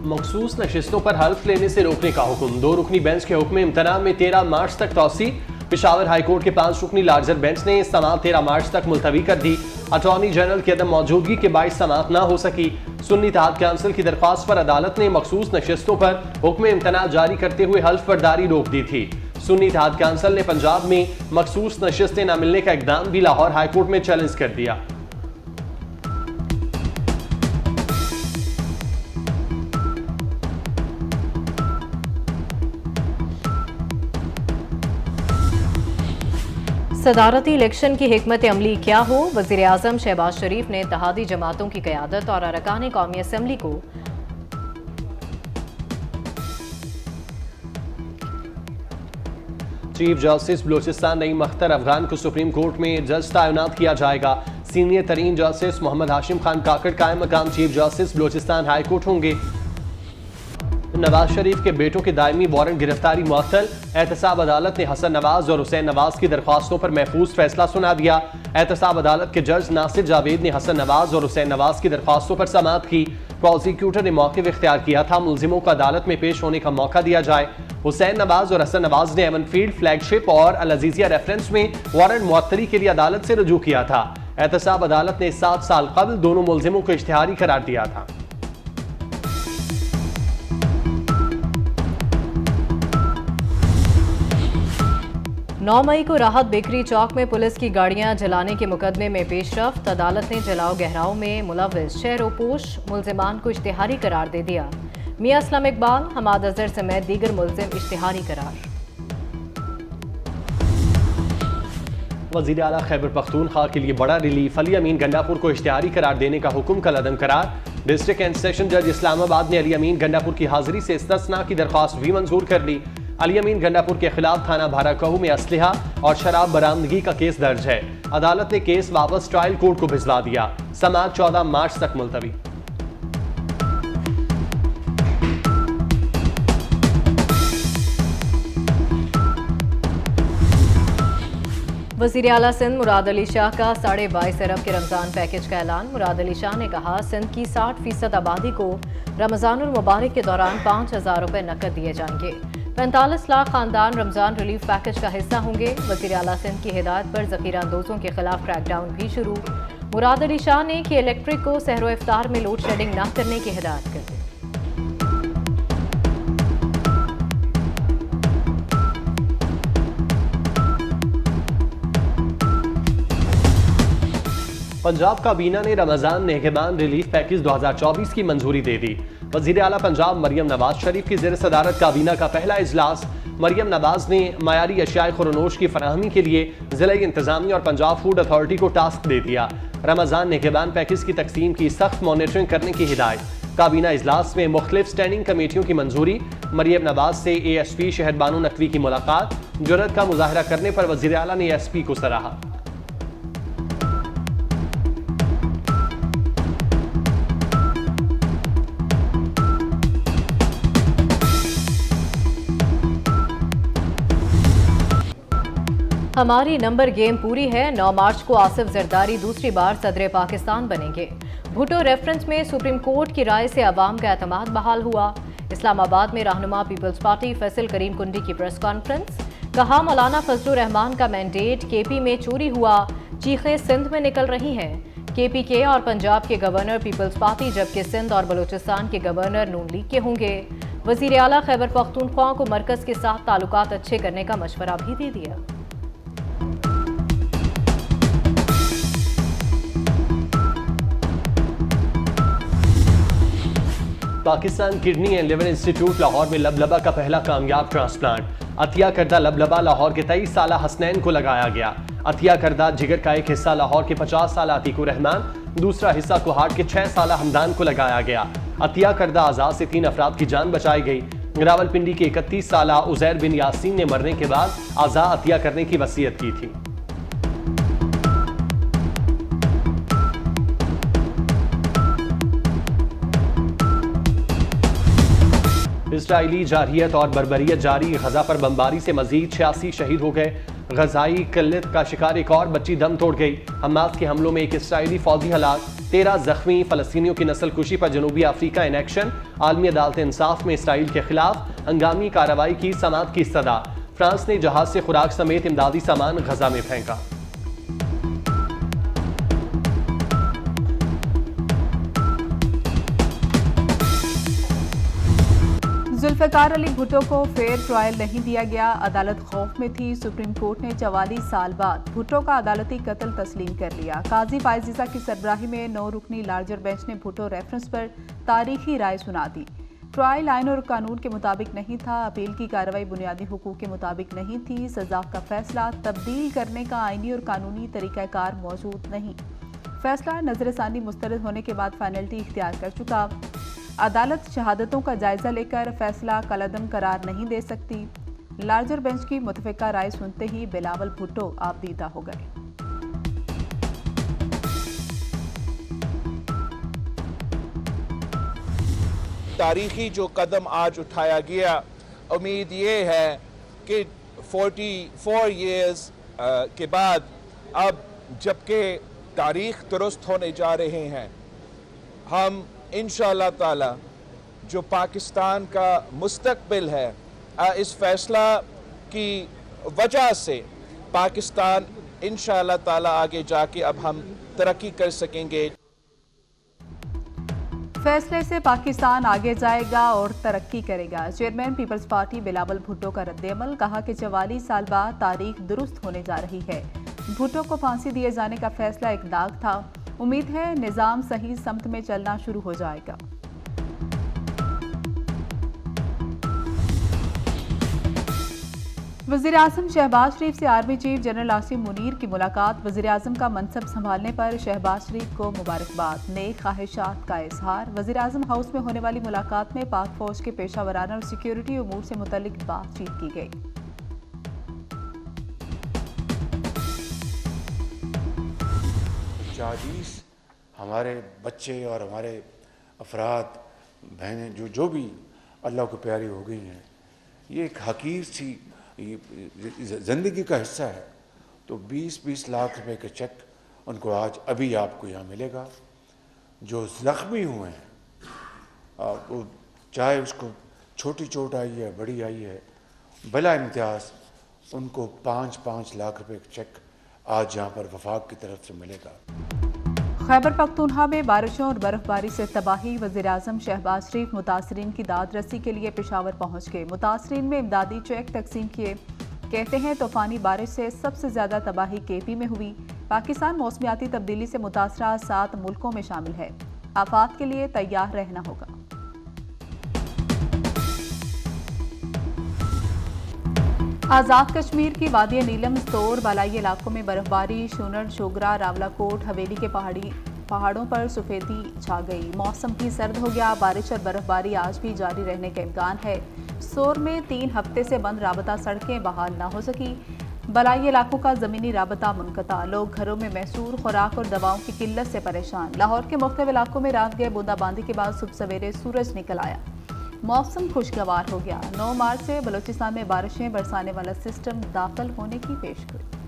मखसूस नशिस्तों पर हल्फ लेने से रोकने का हुक्म। 2 रुकनी बेंच के हुक्म इम्तना में 13 मार्च तक तोसी। पेशावर हाईकोर्ट के 5 रुकनी लार्जर बेंच ने समाअत 13 मार्च तक मुलतवी कर दी। अटॉर्नी जनरल की अदम मौजूदगी के बाइस समाअत न हो सकी। सुन्नी इत्तेहाद काउंसिल की दरख्वास्त पर अदालत ने मखसूस नशिस्तों पर हुक्म इम्तना जारी करते हुए हल्फ बर्दारी रोक दी थी। सुन्नी इत्तेहाद काउंसिल ने पंजाब में मखसूस नशिस्तें न मिलने का इकदाम भी लाहौर हाईकोर्ट में चैलेंज कर दिया। सदारती इलेक्शन की हिकमत अमली क्या हो, वज़ीर आज़म शहबाज शरीफ ने इत्तेहादी जमातों की क़यादत और अरकान कौमी असम्बली को चीफ जस्टिस बलोचिस्तान नईम अख्तर अफगान को सुप्रीम कोर्ट में जज तैनात किया जाएगा। सीनियर तरीन जस्टिस मोहम्मद हाशिम खान काकड़ कायम मकाम chief justice Balochistan high court होंगे। नवाज शरीफ के बेटों के दायमी वारंट गिरफ्तारी मुअत्तल। एहतसाब अदालत ने हसन नवाज और हुसैन नवाज की दरख्वास्तों पर महफूज फैसला सुना दिया। एहतसाब अदालत के जज नासिर जावेद ने हसन नवाज और हुसैन नवाज की दरख्वास्तों पर समाअत की। प्रोसिक्यूटर ने मौक़िफ़ इख्तियार किया था मुलजिमों को अदालत में पेश होने का मौका दिया जाए। हुसैन नवाज और हसन नवाज ने एवनफील्ड फ्लैगशिप और अल अजीजिया रेफरेंस में वारंट मुअत्तली के लिए अदालत से रुजू किया था। एहतसाब अदालत ने 7 साल कबल दोनों मुलजिमों को इश्तिहारी करार दिया था। 9 मई को राहत बेकरी चौक में पुलिस की गाड़ियां जलाने के मुकदमे में पेशरफ्त। अदालत ने जलाओ गहराओं में मुलव्विस शहरोपोश मुलजिमान को इश्तिहारी करार दे दिया। मियां असलम इकबाल, हमाद अजहर समेत दीगर मुलजिम इश्तिहारी करार। वज़ीर आला खैबर पख्तूनख्वा के लिए बड़ा रिलीफ। अली अमीन गंडापुर को इश्तिहारी करार देने का हुक्म कल अदम करार। डिस्ट्रिक्ट एंड सेशन जज इस्लामाबाद ने अली अमीन गंडापुर की हाजिरी से इस्तिस्ना की दरख्वास्त भी मंजूर कर ली। अली अमीन गंडापुर के खिलाफ थाना भाराकहू में असलहा और शराब बरामदगी का केस दर्ज है। अदालत ने केस वापस ट्रायल कोर्ट को भिजवा दिया। समाअत 14 मार्च तक मुलतवी। वज़ीर आला सिंध मुराद अली शाह का 22.5 अरब के रमज़ान पैकेज का ऐलान। मुराद अली शाह ने कहा, सिंध की 60% आबादी को रमज़ानुल मुबारक के दौरान 5,000 रुपये नकद दिए जाएंगे। 45 लाख खानदान रमज़ान रिलीफ पैकेज का हिस्सा होंगे। वज़ीर आला सिंध की हिदायत पर ज़ख़ीरा अंदोज़ों के खिलाफ क्रैकडाउन भी शुरू। मुराद अली शाह ने कि इलेक्ट्रिक को सहरो इफ्तार में लोड शेडिंग न करने की हिदायत कर दी। पंजाब काबीना ने रमज़ान नेगहबान रिलीफ पैकेज 2024 की मंजूरी दे दी। वज़ीर आला पंजाब मरियम नवाज शरीफ की ज़ेर सदारत काबीना का पहला इजलास। मरियम नवाज ने मयारी अशियाए खुरनोश की फराहमी के लिए ज़िला इंतज़ामिया और पंजाब फूड अथॉरिटी को टास्क दे दिया। रमज़ान नेगहबान पैकेज की तकसीम की सख्त मॉनिटरिंग करने की हिदायत। काबीना इजलास में मुख्तलिफ स्टैंडिंग कमेटियों की मंजूरी। मरियम नवाज से ASP शहर बानो नकवी की मुलाकात। जुर्रत का मुजाहरा करने पर वज़ीर आला ने SP को सराहा। हमारी नंबर गेम पूरी है। 9 मार्च को आसिफ जरदारी दूसरी बार सदर पाकिस्तान बनेंगे। भुट्टो रेफरेंस में सुप्रीम कोर्ट की राय से अवाम का एतमाद बहाल हुआ। इस्लामाबाद में रहनुमा पीपल्स पार्टी फैसल करीम कुंडी की प्रेस कॉन्फ्रेंस। कहा, मौलाना फजलुर रहमान का मैंडेट KP में चोरी हुआ, चीखें सिंध में निकल रही हैं। KPK और पंजाब के गवर्नर पीपल्स पार्टी, जबकि सिंध और बलूचिस्तान के गवर्नर नून लीग के होंगे। वज़ीर आला खैबर पख्तूनख्वा को मरकज के साथ ताल्लुकात अच्छे करने का मशवरा भी दे दिया। Pakistan kidney and liver institute Lahore में लबलबा का पहला कामयाब ट्रांसप्लांट। अतिया करदा लबलबा लाहौर के 23 साला हसनैन को लगाया गया। अतिया करदा जिगर का एक हिस्सा लाहौर के 50 साला अतीकुर रहमान, दूसरा हिस्सा कोहाट के 6 साला हमदान को लगाया गया। अतिया करदा आजाद से 3 अफराद की जान बचाई गई। रावलपिंडी के 31 साला उजैर बिन यासीन ने मरने के बाद आजाद अतिया करने की वसीयत की थी। इस्राइली जारहियत और बर्बरियत जारी। गजा पर बमबारी से मजीद 86 शहीद हो गए। गजाई किल्लत का शिकार एक और बच्ची दम तोड़ गई। हमास के हमलों में एक इसराइली फौजी हलाक, 13 जख्मी। फलस्तीनियों की नस्ल कुशी पर जनूबी अफ्रीका इन एक्शन। आलमी अदालत इंसाफ में इसराइल के खिलाफ हंगामी कार्रवाई की समाअत की सदा। फ्रांस ने जहाज से खुराक समेत इमदादी सामान गजा में फेंका। जुल्फ़िकार अली भुट्टो को फेयर ट्रायल नहीं दिया गया, अदालत खौफ में थी। सुप्रीम कोर्ट ने 44 साल बाद भुट्टो का अदालती कत्ल तस्लीम कर लिया। काजी फायजीजा की सरबराही में 9 रुकनी लार्जर बेंच ने भुट्टो रेफरेंस पर तारीखी राय सुना दी। ट्रायल आइन और कानून के मुताबिक नहीं था। अपील की कार्रवाई बुनियादी हुकूक के मुताबिक नहीं थी। सजा का फैसला तब्दील करने का आइनी और कानूनी तरीक़ाकार मौजूद नहीं। फैसला नजरसानी मुस्तरद होने के बाद फाइनलिटी इख्तियार कर चुका। अदालत शहादतों का जायजा लेकर फैसला कलअदम करार नहीं दे सकती। लार्जर बेंच की मुतफ़िका राय सुनते ही बिलावल भुट्टो आपदीदा हो गए। तारीखी जो कदम आज उठाया गया, उम्मीद ये है कि 44 ईयर्स के बाद अब जबकि तारीख दुरुस्त होने जा रहे हैं, हम इंशाअल्लाह ताला जो पाकिस्तान का मुस्तकबिल है, इस फैसला की वजह से पाकिस्तान इंशाअल्लाह ताला आगे जाके अब हम तरक्की कर सकेंगे। फैसले से पाकिस्तान आगे जाएगा और तरक्की करेगा। Chairman People's Party Bilawal Bhutto का रद्द-ए-अमल, कहा कि 44 साल बाद तारीख दुरुस्त होने जा रही है। भुट्टो को फांसी दिए जाने का फैसला एक दाग था। उम्मीद है निज़ाम सही समत में चलना शुरू हो जाएगा। वज़ीर-ए-आज़म शहबाज शरीफ से army chief general Asim Munir की मुलाकात। वज़ीर-ए-आज़म का मनसब संभालने पर शहबाज शरीफ को मुबारकबाद, नेक ख्वाहिशात का इजहार। वज़ीर-ए-आज़म हाउस में होने वाली मुलाकात में पाक फौज के पेशा वराना और सिक्योरिटी उमूर से मुतल्लिक बातचीत की गई। हमारे बच्चे और हमारे अफराद बहनें जो भी अल्लाह को प्यारी हो गई हैं, ये एक हकीर सी ज़िंदगी का हिस्सा है। तो 20-20 लाख रुपए का चेक उनको आज अभी आपको यहाँ मिलेगा। जो ज़ख्मी हुए हैं, वो चाहे उसको छोटी चोट आई है बड़ी आई है, बिला इम्तियाज़ उनको 5-5 लाख रुपए का चेक आज यहाँ पर वफाक की तरफ से मिलेगा। खैबर पख्तूनख्वा में बारिशों और बर्फबारी से तबाही। वज़ीर-ए-आज़म शहबाज शरीफ मुतासरीन की दाद रसी के लिए पेशावर पहुंच गए। मुतासरीन में इमदादी चेक तकसीम किए। कहते हैं तूफानी बारिश से सबसे ज्यादा तबाही केपी में हुई। पाकिस्तान मौसमियाती तब्दीली से मुतासरा 7 मुल्कों में शामिल है। आफात के लिए तैयार रहना होगा। आज़ाद कश्मीर की वादी नीलम स्टोर बालाई इलाकों में बर्फबारी। शूनर, शोगरा, रावलाकोट, हवेली के पहाड़ों पर सफेदी छा गई। मौसम भी सर्द हो गया। बारिश और बर्फबारी आज भी जारी रहने का इम्कान है। सोर में 3 हफ्ते से बंद राबता सड़कें बहाल न हो सकी। बलाई इलाकों का ज़मीनी राबता मुनक़ता। लोग घरों में मैसूर, खुराक और दवाओं की किल्लत से परेशान। लाहौर के मुख्तलिफ इलाकों में रात गए बूंदाबांदी के बाद सुबह सवेरे सूरज निकल आया। मौसम खुशगवार हो गया। 9 मार्च से बलूचिस्तान में बारिशें बरसाने वाला सिस्टम दाखिल होने की पेशगोई।